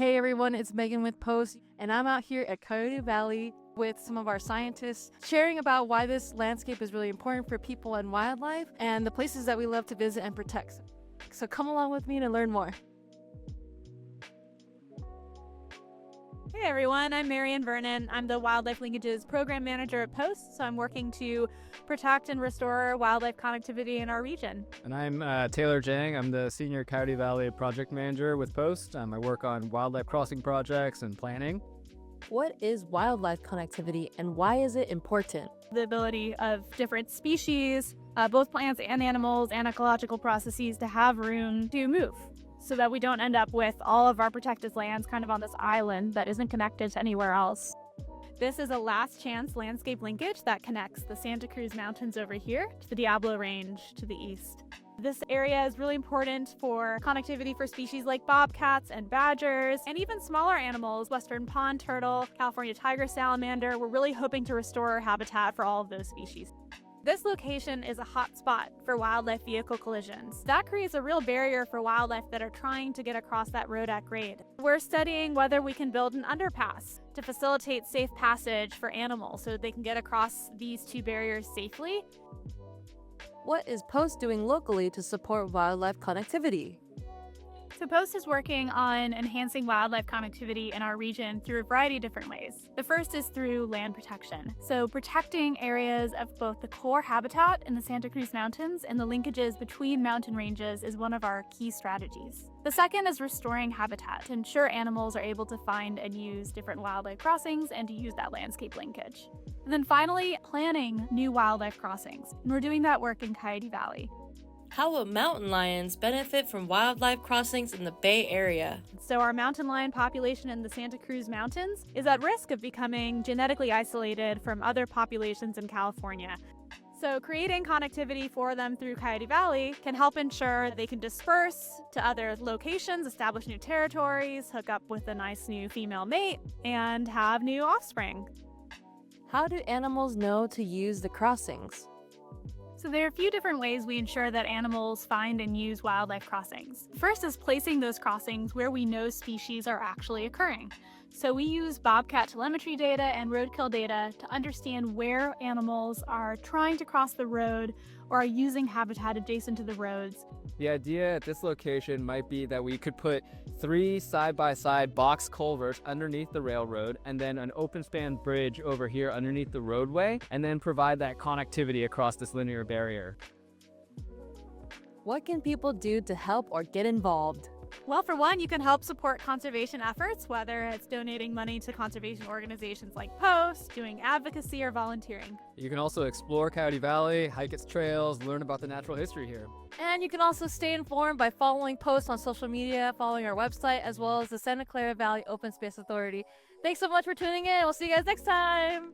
Hey everyone, it's Megan with Post, and I'm out here at Coyote Valley with some of our scientists sharing about why this landscape is really important for people and wildlife and the places that we love to visit and protect. So come along with me to learn more. Hey everyone, I'm Marian Vernon. I'm the Wildlife Linkages Program Manager at Post, so I'm working to protect and restore wildlife connectivity in our region. And I'm Taylor Jang. I'm the Senior Coyote Valley Project Manager with Post. I work on wildlife crossing projects and planning. What is wildlife connectivity and why is it important? The ability of different species, both plants and animals, and ecological processes to have room to move, so that we don't end up with all of our protected lands kind of on this island that isn't connected to anywhere else. This is a last chance landscape linkage that connects the Santa Cruz Mountains over here to the Diablo Range to the east. This area is really important for connectivity for species like bobcats and badgers, and even smaller animals, western pond turtle, California tiger salamander. We're really hoping to restore habitat for all of those species. This location is a hot spot for wildlife vehicle collisions. That creates a real barrier for wildlife that are trying to get across that road at grade. We're studying whether we can build an underpass to facilitate safe passage for animals so they can get across these two barriers safely. What is Post doing locally to support wildlife connectivity? So Post is working on enhancing wildlife connectivity in our region through a variety of different ways. The first is through land protection. So protecting areas of both the core habitat in the Santa Cruz Mountains and the linkages between mountain ranges is one of our key strategies. The second is restoring habitat to ensure animals are able to find and use different wildlife crossings and to use that landscape linkage. And then finally, planning new wildlife crossings. And we're doing that work in Coyote Valley. How will mountain lions benefit from wildlife crossings in the Bay Area? So our mountain lion population in the Santa Cruz Mountains is at risk of becoming genetically isolated from other populations in California. So creating connectivity for them through Coyote Valley can help ensure they can disperse to other locations, establish new territories, hook up with a nice new female mate, and have new offspring. How do animals know to use the crossings? So there are a few different ways we ensure that animals find and use wildlife crossings. First is placing those crossings where we know species are actually occurring. So we use bobcat telemetry data and roadkill data to understand where animals are trying to cross the road or are using habitat adjacent to the roads. The idea at this location might be that we could put 3 side-by-side box culverts underneath the railroad and then an open span bridge over here underneath the roadway, and then provide that connectivity across this linear barrier. What can people do to help or get involved? Well, for one, you can help support conservation efforts, whether it's donating money to conservation organizations like Post, doing advocacy, or volunteering. You can also explore Coyote Valley, hike its trails, learn about the natural history here. And you can also stay informed by following Post on social media, following our website, as well as the Santa Clara Valley Open Space Authority. Thanks so much for tuning in. We'll see you guys next time.